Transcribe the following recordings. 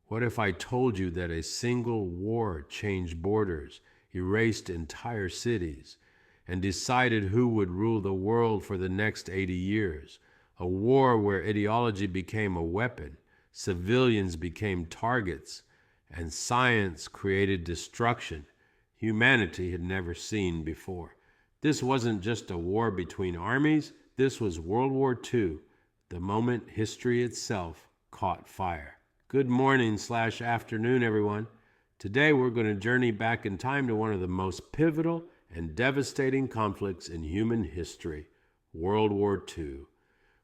What if I told you that a single war changed borders, erased entire cities, and decided who would rule the world for the next 80 years? A war where ideology became a weapon, civilians became targets, and science created destruction humanity had never seen before. This wasn't just a war between armies, this was World War II, the moment history itself caught fire. Good morning/afternoon, everyone. Today we're going to journey back in time to one of the most pivotal and devastating conflicts in human history, World War II.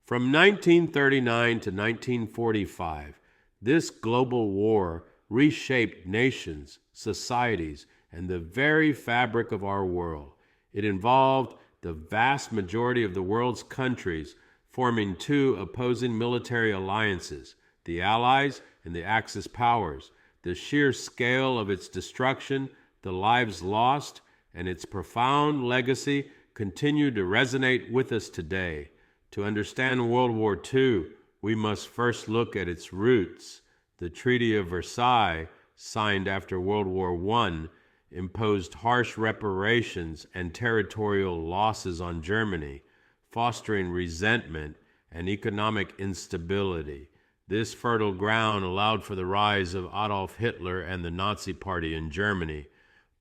From 1939 to 1945, this global war reshaped nations, societies, and the very fabric of our world. It involved the vast majority of the world's countries forming two opposing military alliances, the Allies and the Axis powers. The sheer scale of its destruction, the lives lost, and its profound legacy continue to resonate with us today. To understand World War II, we must first look at its roots. The Treaty of Versailles, signed after World War I, imposed harsh reparations and territorial losses on Germany, fostering resentment and economic instability. This fertile ground allowed for the rise of Adolf Hitler and the Nazi Party in Germany,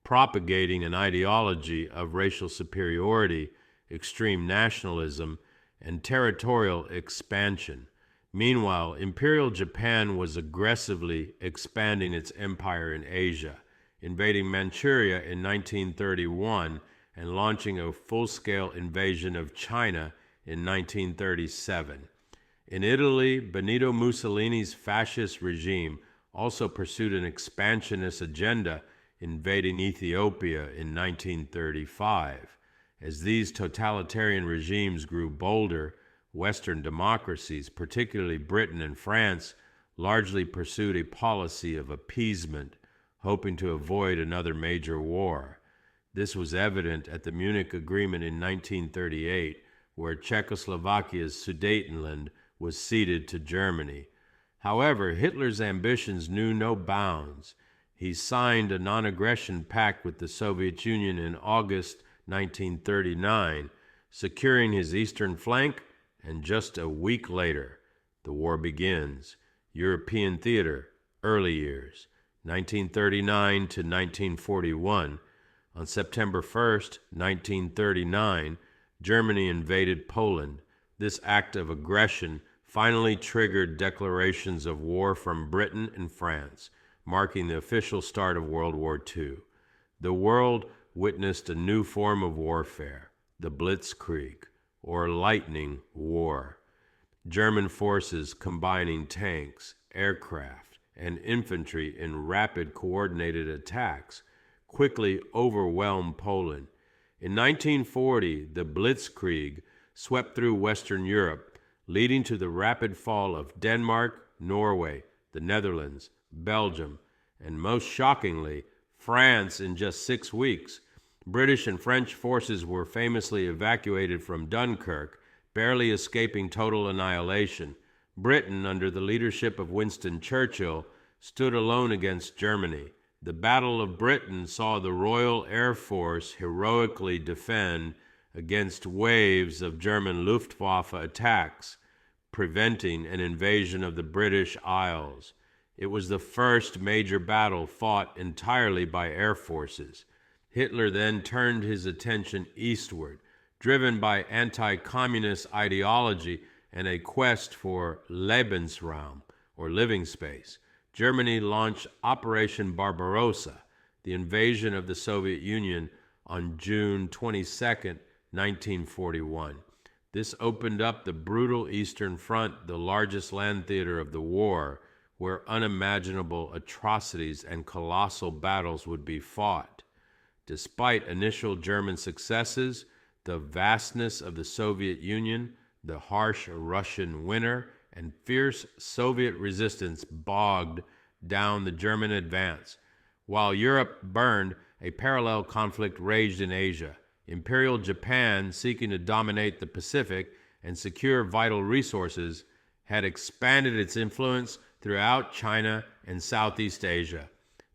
propagating an ideology of racial superiority, extreme nationalism, and territorial expansion. Meanwhile, Imperial Japan was aggressively expanding its empire in Asia, invading Manchuria in 1931 and launching a full-scale invasion of China in 1937. In Italy, Benito Mussolini's fascist regime also pursued an expansionist agenda, invading Ethiopia in 1935. As these totalitarian regimes grew bolder, Western democracies, particularly Britain and France, largely pursued a policy of appeasement, hoping to avoid another major war. This was evident at the Munich Agreement in 1938, where Czechoslovakia's Sudetenland was ceded to Germany. However, Hitler's ambitions knew no bounds. He signed a non-aggression pact with the Soviet Union in August 1939, securing his eastern flank, and just a week later, the war begins. European theater, early years, 1939 to 1941. On September 1st, 1939, Germany invaded Poland. This act of aggression finally triggered declarations of war from Britain and France, marking the official start of World War II. The world witnessed a new form of warfare, the Blitzkrieg, or lightning war. German forces combining tanks, aircraft, and infantry in rapid coordinated attacks quickly overwhelmed Poland. In 1940, the Blitzkrieg swept through Western Europe, leading to the rapid fall of Denmark, Norway, the Netherlands, Belgium, and most shockingly, France in just 6 weeks. British and French forces were famously evacuated from Dunkirk, barely escaping total annihilation. Britain, under the leadership of Winston Churchill, stood alone against Germany. The Battle of Britain saw the Royal Air Force heroically defend against waves of German Luftwaffe attacks, preventing an invasion of the British Isles. It was the first major battle fought entirely by air forces. Hitler then turned his attention eastward, driven by anti-communist ideology and a quest for Lebensraum, or living space. Germany launched Operation Barbarossa, the invasion of the Soviet Union, on June 22, 1941. This opened up the brutal Eastern Front, the largest land theater of the war, where unimaginable atrocities and colossal battles would be fought. Despite initial German successes, the vastness of the Soviet Union, the harsh Russian winter, and fierce Soviet resistance bogged down the German advance. While Europe burned, a parallel conflict raged in Asia. Imperial Japan, seeking to dominate the Pacific and secure vital resources, had expanded its influence throughout China and Southeast Asia.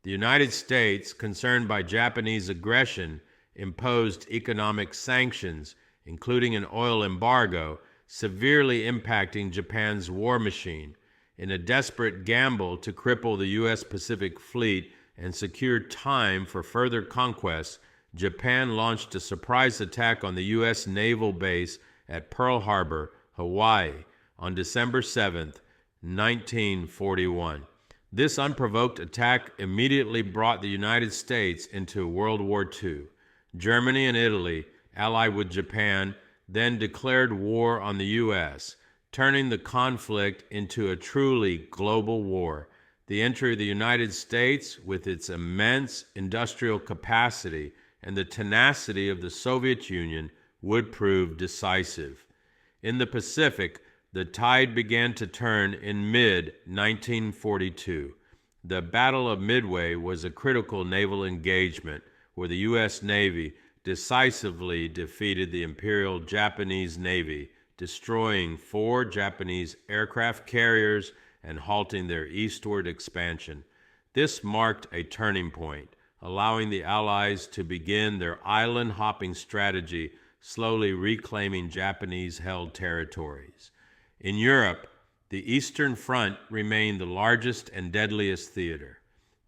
The United States, concerned by Japanese aggression, imposed economic sanctions, including an oil embargo, severely impacting Japan's war machine. In a desperate gamble to cripple the U.S. Pacific Fleet and secure time for further conquests, Japan launched a surprise attack on the U.S. naval base at Pearl Harbor, Hawaii, on December 7, 1941. This unprovoked attack immediately brought the United States into World War II. Germany and Italy, allied with Japan, then declared war on the U.S., turning the conflict into a truly global war. The entry of the United States, with its immense industrial capacity and the tenacity of the Soviet Union, would prove decisive. In the Pacific, the tide began to turn in mid-1942. The Battle of Midway was a critical naval engagement where the U.S. Navy decisively defeated the Imperial Japanese Navy, destroying 4 Japanese aircraft carriers and halting their eastward expansion. This marked a turning point, allowing the Allies to begin their island-hopping strategy, slowly reclaiming Japanese-held territories. In Europe, the Eastern Front remained the largest and deadliest theater.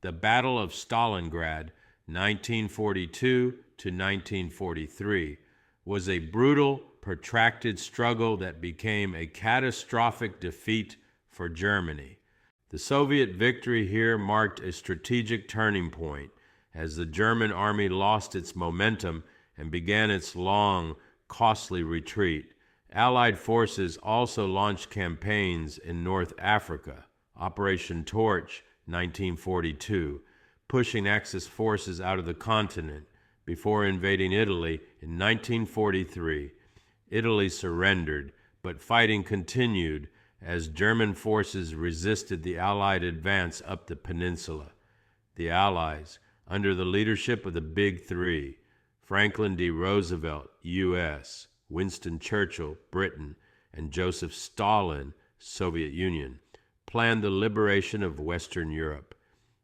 The Battle of Stalingrad, 1942 to 1943, was a brutal, protracted struggle that became a catastrophic defeat for Germany. The Soviet victory here marked a strategic turning point as the German army lost its momentum and began its long, costly retreat. Allied forces also launched campaigns in North Africa, Operation Torch, 1942, pushing Axis forces out of the continent before invading Italy in 1943. Italy surrendered, but fighting continued as German forces resisted the Allied advance up the peninsula. The Allies, under the leadership of the Big Three, Franklin D. Roosevelt, U.S., Winston Churchill, Britain, and Joseph Stalin, Soviet Union, planned the liberation of Western Europe.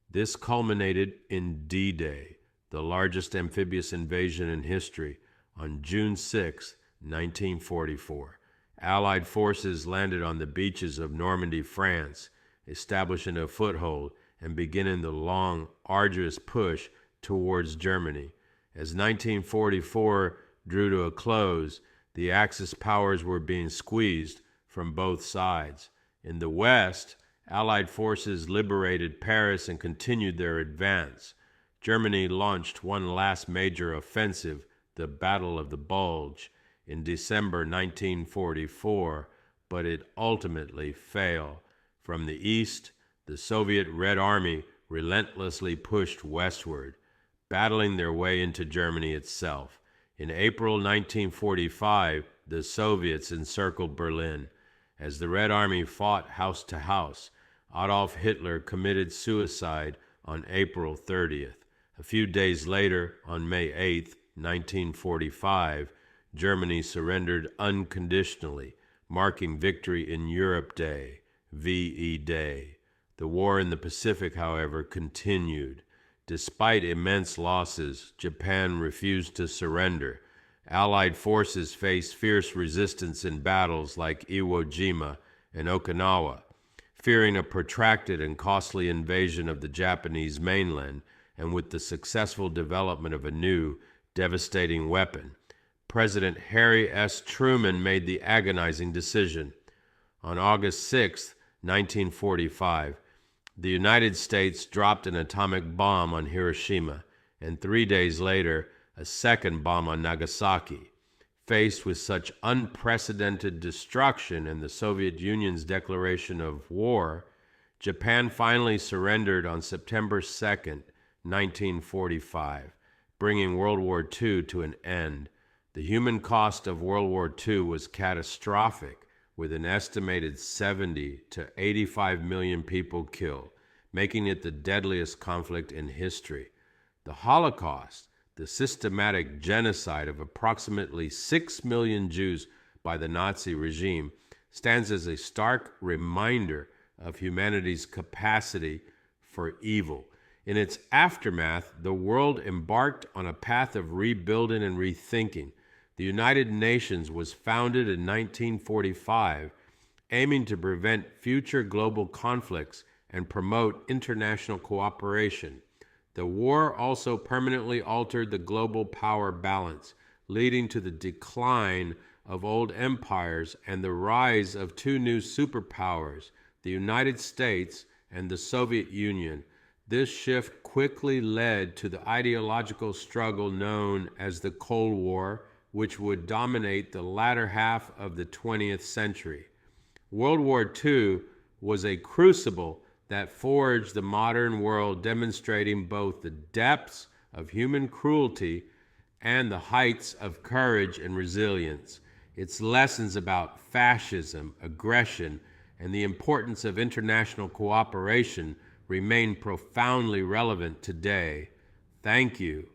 This culminated in D-Day, the largest amphibious invasion in history, on June 6, 1944. Allied forces landed on the beaches of Normandy, France, establishing a foothold and beginning the long, arduous push towards Germany. As 1944 drew to a close, the Axis powers were being squeezed from both sides. In the West, Allied forces liberated Paris and continued their advance. Germany launched one last major offensive, the Battle of the Bulge, in December 1944, but it ultimately failed. From the east, the Soviet Red Army relentlessly pushed westward, battling their way into Germany itself. In April 1945, the Soviets encircled Berlin. As the Red Army fought house to house, Adolf Hitler committed suicide on April 30th. A few days later, on May 8th, 1945, Germany surrendered unconditionally, marking Victory in Europe Day, VE Day. The war in the Pacific, however, continued. Despite immense losses, Japan refused to surrender. Allied forces faced fierce resistance in battles like Iwo Jima and Okinawa, fearing a protracted and costly invasion of the Japanese mainland, and with the successful development of a new, devastating weapon. President Harry S. Truman made the agonizing decision. On August 6, 1945, the United States dropped an atomic bomb on Hiroshima, and 3 days later, a second bomb on Nagasaki. Faced with such unprecedented destruction and the Soviet Union's declaration of war, Japan finally surrendered on September 2, 1945, bringing World War II to an end. The human cost of World War II was catastrophic, with an estimated 70 to 85 million people killed, making it the deadliest conflict in history. The Holocaust, the systematic genocide of approximately 6 million Jews by the Nazi regime, stands as a stark reminder of humanity's capacity for evil. In its aftermath, the world embarked on a path of rebuilding and rethinking. The United Nations was founded in 1945, aiming to prevent future global conflicts and promote international cooperation. The war also permanently altered the global power balance, leading to the decline of old empires and the rise of two new superpowers, the United States and the Soviet Union. This shift quickly led to the ideological struggle known as the Cold War, which would dominate the latter half of the 20th century. World War II was a crucible that forged the modern world, demonstrating both the depths of human cruelty and the heights of courage and resilience. Its lessons about fascism, aggression, and the importance of international cooperation remain profoundly relevant today. Thank you